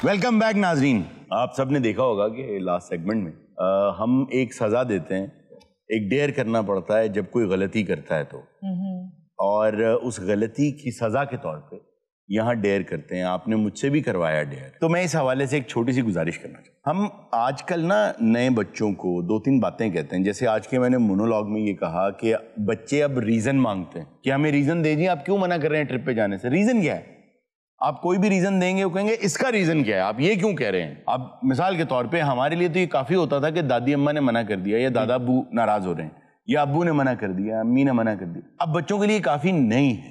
Welcome back ناظرین. آپ سب نے دیکھا ہوگا کہ لاسٹ سیگمنٹ میں ہم ایک سزا دیتے ہیں, ایک ڈیئر کرنا پڑتا ہے جب کوئی غلطی کرتا ہے تو, اور اس غلطی کی سزا کے طور پہ یہاں ڈیئر کرتے ہیں. آپ نے مجھ سے بھی کروایا ڈیئر, تو میں اس حوالے سے ایک چھوٹی سی گزارش کرنا چاہتا ہوں. ہم آج کل نا نئے بچوں کو 2-3 باتیں کہتے ہیں. جیسے آج کے میں نے مونولوگ میں یہ کہا کہ بچے اب ریزن مانگتے ہیں کہ ہمیں ریزن دے دیجیے, آپ کیوں منع کر رہے ہیں ٹرپ پہ جانے سے, ریزن کیا ہے. آپ کوئی بھی ریزن دیں گے وہ کہیں گے اس کا ریزن کیا ہے, آپ یہ کیوں کہہ رہے ہیں. اب مثال کے طور پہ ہمارے لیے تو یہ کافی ہوتا تھا کہ دادی اماں نے منع کر دیا, یا دادا ابو ناراض ہو رہے ہیں, یا ابو نے منع کر دیا, امی نے منع کر دیا. اب بچوں کے لیے کافی نہیں ہے,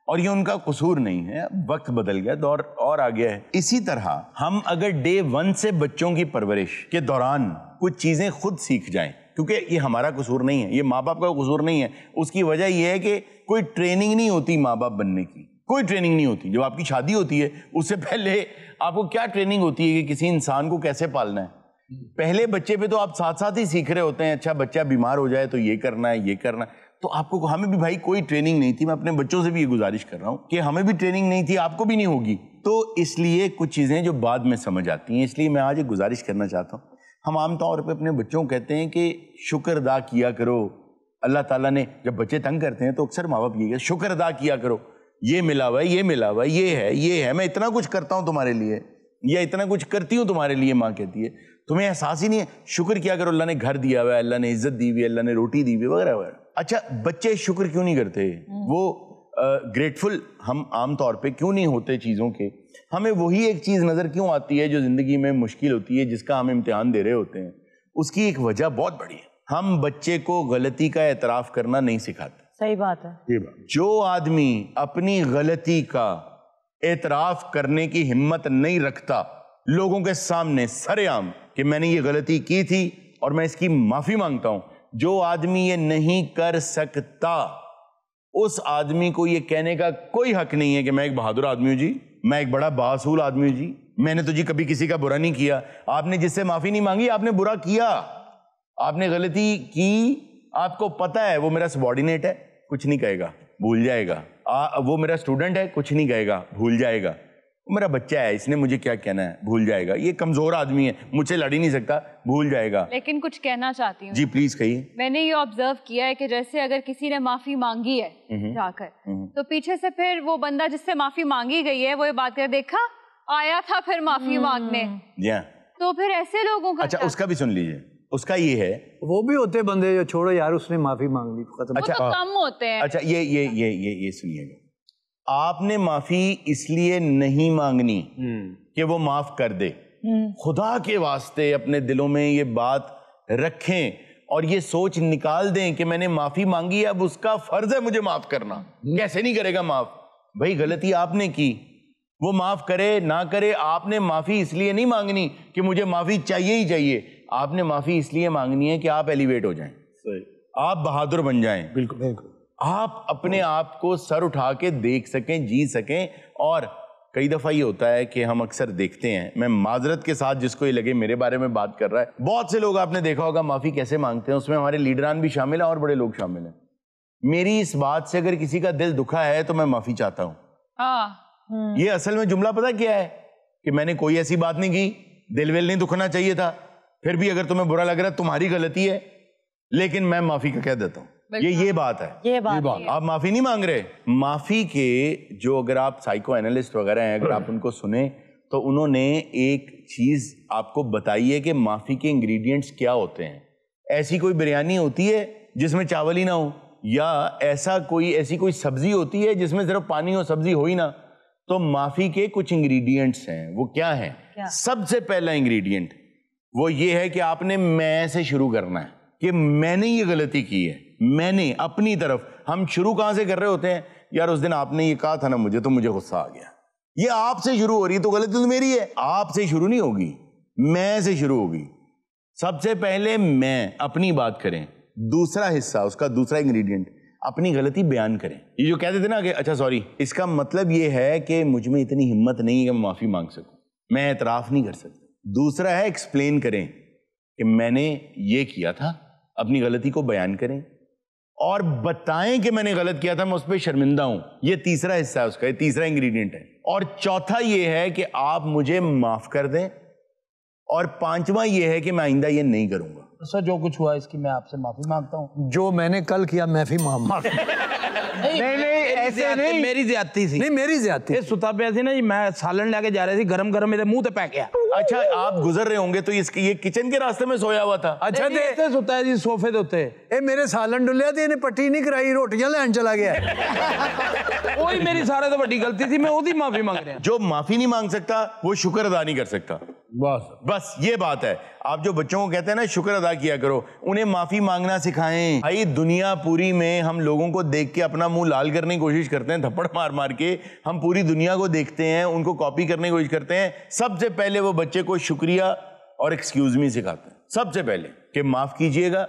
اور یہ ان کا قصور نہیں ہے, وقت بدل گیا, دور اور آ گیا ہے. اسی طرح ہم اگر ڈے 1 سے بچوں کی پرورش کے دوران کچھ چیزیں خود سیکھ جائیں, کیونکہ یہ ہمارا قصور نہیں ہے, یہ ماں باپ کا قصور نہیں ہے. اس کی وجہ یہ ہے کہ کوئی ٹریننگ نہیں ہوتی ماں باپ بننے کی, کوئی ٹریننگ نہیں ہوتی. جب آپ کی شادی ہوتی ہے اس سے پہلے آپ کو کیا ٹریننگ ہوتی ہے کہ کسی انسان کو کیسے پالنا ہے. پہلے بچے پہ تو آپ ساتھ ساتھ ہی سیکھ رہے ہوتے ہیں. اچھا بچہ بیمار ہو جائے تو یہ کرنا ہے, یہ کرنا ہے. تو آپ کو, ہمیں بھی بھائی کوئی ٹریننگ نہیں تھی. میں اپنے بچوں سے بھی یہ گزارش کر رہا ہوں کہ ہمیں بھی ٹریننگ نہیں تھی, آپ کو بھی نہیں ہوگی. تو اس لیے کچھ چیزیں جو بعد میں سمجھ آتی ہیں, اس لیے میں آج ایک گزارش کرنا چاہتا ہوں. ہم عام طور پہ اپنے بچوں کو کہتے ہیں کہ شکر ادا کیا کرو. اللہ تعالیٰ نے, جب بچے تنگ کرتے ہیں تو اکثر ماں باپ یہ کہ شکر ادا کیا کرو, یہ ملا ہوا ہے, یہ ملا ہوا ہے, یہ ہے, میں اتنا کچھ کرتا ہوں تمہارے لیے, یا اتنا کچھ کرتی ہوں تمہارے لیے. ماں کہتی ہے تمہیں احساس ہی نہیں ہے, شکر کیا کرو, اللہ نے گھر دیا ہوا ہے, اللہ نے عزت دی ہوئی ہے, اللہ نے روٹی دی ہوئی ہے, وغیرہ وغیرہ. اچھا بچے شکر کیوں نہیں کرتے, وہ گریٹفل ہم عام طور پہ کیوں نہیں ہوتے چیزوں کے. ہمیں وہی ایک چیز نظر کیوں آتی ہے جو زندگی میں مشکل ہوتی ہے, جس کا ہم امتحان دے رہے ہوتے ہیں. اس کی ایک وجہ بہت بڑی ہے, ہم بچے کو غلطی کا اعتراف کرنا نہیں سکھاتے. صحیح بات ہے. جو آدمی اپنی غلطی کا اعتراف کرنے کی ہمت نہیں رکھتا لوگوں کے سامنے سر عام کہ میں نے یہ غلطی کی تھی اور میں اس کی معافی مانگتا ہوں, جو آدمی یہ نہیں کر سکتا, اس آدمی کو یہ کہنے کا کوئی حق نہیں ہے کہ میں ایک بہادر آدمی ہوں جی, میں ایک بڑا بااصول آدمی ہوں جی, میں نے تو جی کبھی کسی کا برا نہیں کیا. آپ نے جس سے معافی نہیں مانگی, آپ نے برا کیا, آپ نے غلطی کی, آپ کو پتا ہے وہ میرا سبارڈینیٹ ہے, کچھ نہیں کہے گا, بھول جائے گا. وہ میرا اسٹوڈنٹ ہے, کچھ نہیں کہے گا, بھول جائے گا. وہ میرا بچہ ہے, اس نے مجھے کیا کہنا ہے, بھول جائے گا. یہ کمزور آدمی ہے, مجھ سے لڑ ہی نہیں سکتا, بھول جائے گا. لیکن کچھ کہنا چاہتی ہوں. جی پلیز کہیے. میں نے یہ آبزرو کیا ہے کہ جیسے اگر کسی نے معافی مانگی ہے جا کر, تو پیچھے سے پھر وہ بندہ جس سے معافی مانگی گئی ہے وہ یہ بات کر, دیکھا آیا تھا پھر معافی مانگنے. جی ہاں. تو پھر ایسے لوگوں کا اچھا اس کا بھی سن لیجیے. اس کا یہ ہے, وہ بھی ہوتے بندے جو چھوڑو یار اس نے معافی مانگ لی ختم. وہ تو کم ہوتے ہیں. اچھا یہ سنیے گا, آپ نے معافی اس لیے نہیں مانگنی کہ وہ معاف کر دے. خدا کے واسطے اپنے دلوں میں یہ بات رکھیں اور یہ سوچ نکال دیں کہ میں نے معافی مانگی ہے, اب اس کا فرض ہے مجھے معاف کرنا. کیسے نہیں کرے گا معاف بھائی, غلطی آپ نے کی, وہ معاف کرے نہ کرے, آپ نے معافی اس لیے نہیں مانگنی کہ مجھے معافی چاہیے ہی چاہیے. آپ نے معافی اس لیے مانگنی ہے کہ آپ ایلیویٹ ہو جائیں, آپ بہادر بن جائیں, بالکل آپ اپنے آپ کو سر اٹھا کے دیکھ سکیں, جی سکیں. اور کئی دفعہ یہ ہوتا ہے کہ ہم اکثر دیکھتے ہیں, میں معذرت کے ساتھ جس کو یہ لگے میرے بارے میں بات کر رہا ہے, بہت سے لوگ آپ نے دیکھا ہوگا معافی کیسے مانگتے ہیں, اس میں ہمارے لیڈران بھی شامل ہیں اور بڑے لوگ شامل ہیں. میری اس بات سے اگر کسی کا دل دکھا ہے تو میں معافی چاہتا ہوں. یہ اصل میں جملہ پتہ کیا ہے کہ میں نے کوئی ایسی بات نہیں کی, دل ویل نہیں دکھنا چاہیے تھا, پھر بھی اگر تمہیں برا لگ رہا ہے تمہاری غلطی ہے, لیکن میں معافی کا کہہ دیتا ہوں. یہ بات ہے, یہ بات آپ معافی نہیں مانگ رہے. معافی کے جو اگر آپ سائیکو اینالسٹ وغیرہ ہیں, اگر آپ ان کو سنیں تو انہوں نے ایک چیز آپ کو بتائی ہے کہ معافی کے انگریڈینٹس کیا ہوتے ہیں. ایسی کوئی بریانی ہوتی ہے جس میں چاول ہی نہ ہو, یا ایسی کوئی سبزی ہوتی ہے جس میں صرف پانی ہو, سبزی ہو ہی نہ. تو معافی کے کچھ انگریڈینٹس ہیں, وہ کیا ہیں؟ سب سے پہلا انگریڈینٹ وہ یہ ہے کہ آپ نے میں سے شروع کرنا ہے کہ میں نے یہ غلطی کی ہے, میں نے اپنی طرف. ہم شروع کہاں سے کر رہے ہوتے ہیں, یار اس دن آپ نے یہ کہا تھا نا مجھے, تو مجھے غصہ آ گیا. یہ آپ سے شروع ہو رہی ہے تو غلطی تو میری ہے, آپ سے شروع نہیں ہوگی, میں سے شروع ہوگی. سب سے پہلے میں, اپنی بات کریں. دوسرا حصہ, اس کا دوسرا انگریڈینٹ, اپنی غلطی بیان کریں. یہ جو کہتے تھے نا کہ اچھا سوری, اس کا مطلب یہ ہے کہ مجھ میں اتنی ہمت نہیں ہے کہ میں معافی مانگ سکوں, میں اعتراف نہیں کر سکتا. دوسرا ہے ایکسپلین کریں کہ میں نے یہ کیا تھا, اپنی غلطی کو بیان کریں. اور بتائیں کہ میں نے غلط کیا تھا, میں اس پہ شرمندہ ہوں. یہ تیسرا حصہ ہے اس کا, یہ تیسرا انگریڈینٹ ہے. اور چوتھا یہ ہے کہ آپ مجھے معاف کر دیں, اور پانچواں یہ ہے کہ میں آئندہ یہ نہیں کروں گا. سر جو کچھ ہوا اس کی میں آپ سے معافی مانگتا ہوں. جو میں نے کل کیا معافی مانگ. نہیں ایسے نہیں, میری زیادتی تھی. نہیں میری زیادتی. یہ ستا پہ سی نا جی, میں سالن لے کے جا رہی تھی, گرم گرم میرے منہ تے پہ گیا. اچھا آپ گزر رہے ہوں گے تو یہ کچن کے راستے میں سویا ہوا تھا. اچھا دے ستا ہے جی صوفے دے ہوتے. اے میرے سالن ڈلیا تھے, انہیں پٹی نہیں کرائی, روٹیاں لین چلا گیا. وہی میری سارے تو بڑی غلطی تھی, میں وہی معافی مانگ رہا ہوں. جو معافی نہیں مانگ سکتا وہ شکر ادا نہیں کر سکتا. بس یہ بات ہے. آپ جو بچوں کو کہتے ہیں نا شکر ادا کیا کرو, انہیں معافی مانگنا سکھائیں. بھائی دنیا پوری میں ہم لوگوں کو دیکھ کے اپنا منہ لال کرنے کی کوشش کرتے ہیں, تھپڑ مار مار کے. ہم پوری دنیا کو دیکھتے ہیں, ان کو کاپی کرنے کی کوشش کرتے ہیں. سب سے پہلے وہ بچے کو شکریہ اور ایکسکیوز می سکھاتے ہیں, سب سے پہلے کہ معاف کیجئے گا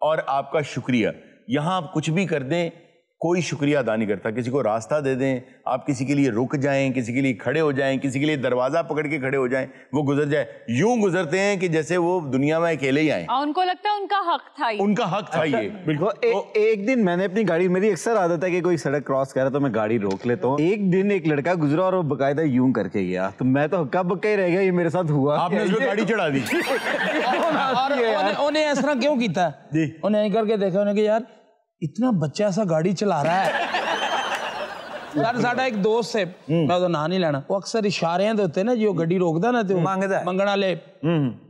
اور آپ کا شکریہ. یہاں آپ کچھ بھی کر دیں, کوئی شکریہ ادا نہیں کرتا. کسی کو راستہ دے دیں, آپ کسی کے لیے رک جائیں, کسی کے لیے کھڑے ہو جائیں, کسی کے لیے دروازہ پکڑ کے کھڑے ہو جائیں, وہ گزر جائے. یوں گزرتے ہیں کہ جیسے وہ دنیا میں اکیلے ہی آئیں. ان کو لگتا ہے ان کا حق تھا, ان کا حق تھا یہ. بالکل. ایک دن میں نے اپنی گاڑی, میری اکثر عادت ہے کہ کوئی سڑک کراس کر رہا تو میں گاڑی روک لیتا ہوں. ایک دن ایک لڑکا گزرا اور وہ باقاعدہ یوں کر کے گیا, تو میں تو ہکا بکا ہی رہ گیا, یہ میرے ساتھ ہوا. آپ نے اس پہ گاڑی چڑھا دی. انہیں اس طرح کیوں کیتا ہے, انہیں کر کے دیکھا, انہیں کہ یار اتنا بچہ ایسا گاڑی چلا رہا ہے. یار ساڈا ایک دوست ہے, میں تو نام نہیں لینا, وہ اکثر اشارے ہوتے نا جی, وہ گڈی روکدا نا تو منگن والے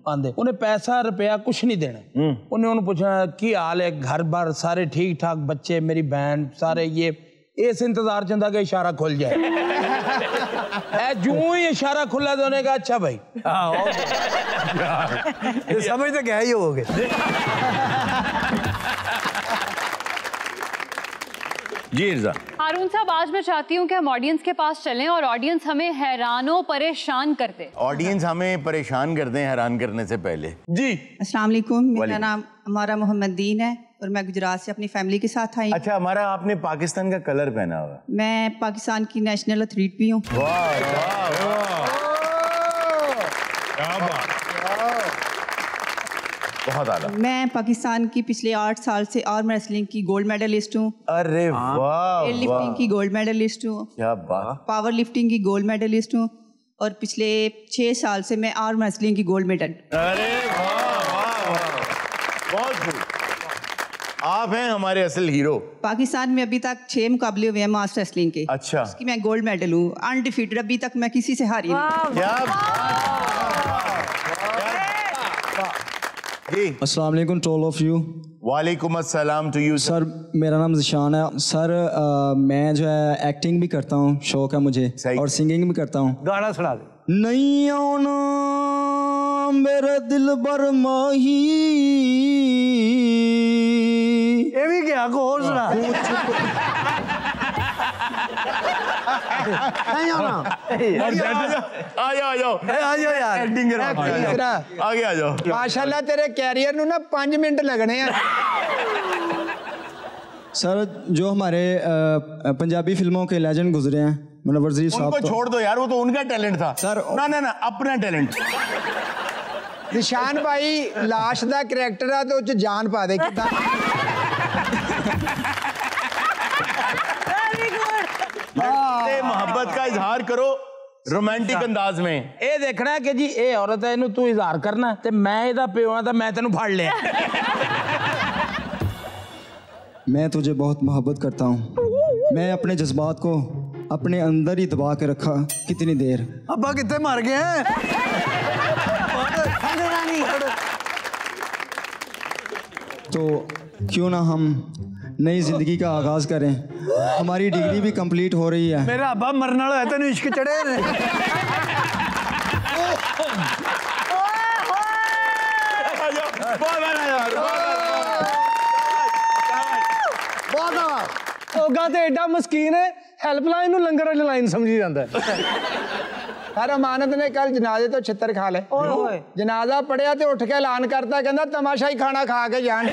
آندے, انہیں پیسہ روپیہ کچھ نہیں دینا. انہیں پوچھنا کی حال ہے, گھر بار سارے ٹھیک ٹھاک, بچے میری بہن سارے, یہ اس انتظار چندہ کہ اشارہ کھل جائے. جو ہی اشارہ کھلا تو انہیں کہا اچھا بھائی سمجھ تو کیا ہی ہو گئے. جی ارزا. ہارون صاحب آج میں چاہتی ہوں کہ ہم آڈینس کے پاس چلیں اور آڈینس ہمیں حیران و پریشان کر دے. آڈینس ہمیں پریشان کر دیں حیران کرنے سے پہلے. جی السلام علیکم, میرا نام ہمارا محمد دین ہے اور میں گجرات سے اپنی فیملی کے ساتھ آئی. اچھا ہمارا آپ نے پاکستان کا کلر پہنا ہوا. میں پاکستان کی نیشنل ایتھلیٹ بھی ہوں. بہت اعلیٰ. میں پاکستان کی پچھلے 8 سال سے آرم ریسلنگ کی گولڈ میڈلسٹ ہوں. ارے واہ, ویٹ لفٹنگ کی گولڈ میڈلسٹ ہوں. کیا بات. پاور لفٹنگ کی گولڈ میڈلسٹ ہوں, اور پچھلے 6 سال سے میں آرم ریسلنگ کی گولڈ میڈل. ارے واہ واہ واہ, بہت خوب. آپ ہیں ہمارے اصل ہیرو. پاکستان میں ابھی تک 6 مقابلے ہوئے ہیں ماسٹر ریسلنگ کے. اچھا. اس کی میں گولڈ میڈل ہوں, انڈیفیٹڈ, ابھی تک میں کسی سے ہاری نہیں. کیا جی. السلام علیکم ٹو آل آف یو. وعلیکم السلام ٹو یو. سر میرا نام ذیشان ہے. سر میں جو ہے ایکٹنگ بھی کرتا ہوں, شوق ہے مجھے, اور سنگنگ بھی کرتا ہوں. گانا سنا دے. نہیں آنا میرے دل بر ماہی, یہ بھی کیا کو اور سنا. نہیں آنا, آ جاؤ یار ایکٹنگ کرا, آگے آ جاؤ. ماشاءاللہ تیرے کیریئر نو نا 5 منٹ لگنے ہیں. سر جو ہمارے پنجابی فلموں کے لیجنڈ گزرے ہیں, منور ظریف ان صاحب, کو چھوڑ دو یار, وہ تو ان کا ٹیلنٹ تھا. سر نہ اپنا ٹیلنٹ. نشان بھائی لاش دا کریکٹر ہے تو جان پا دے کتا. محبت کا اظہار کرو رومانٹک انداز میں. اے دیکھنا ہے کہ جی اے عورت ہے, انہوں تو اظہار کرنا, تے میں اے دا پیو ہاں تے میں تینوں پھڑ لیا. میں تجھے بہت محبت کرتا ہوں. میں اپنے جذبات کو اپنے اندر ہی دبا کے رکھا کتنی دیر. ابا کتنے مر گئے ہیں. تو کیوں نہ ہم نئی زندگی کا آغاز کریں. ہماری ڈگری بھی کمپلیٹ ہو رہی ہے. میرا ابا مرنے والا ہے, تینوں عشق چڑھے. تے ایڈا مسکین ہے, ہیلپ لائن نو لنگر والی لائن سمجھی جاندا ہے. ہر امانت نے کل جنازے تو چھتر کھا لے. جنازہ پڑھیا تے اٹھ کے اعلان کرتا, کہندا تماشائی کھانا کھا کے جان.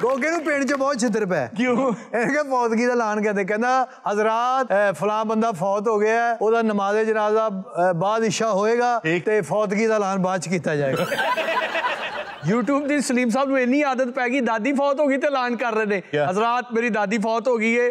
گوگے نو پینڈ چ بہت چھتر پہ. کیوں؟ کہ فوتگی دا اعلان کہتے, کہندا حضرات فلاں بندہ فوت ہو گیا ہے, او دا نماز جنازہ بعد عشاء ہوئے گا تے فوتگی دا اعلان بعد چ کیتا جائے گا. YouTube ਦੀ ਸਲੀਮ ਸਾਹਿਬ ਨੂੰ ਇੰਨੀ ਆਦਤ ਪੈ ਗਈ, ਦਾਦੀ ਫੌਤ ਹੋ ਗਈ ਤੇ ਐਲਾਨ ਕਰ ਰਹੇ ਨੇ, ਹਜ਼ਰਾਤ ਮੇਰੀ ਦਾਦੀ ਫੌਤ ਹੋ ਗਈ ਹੈ,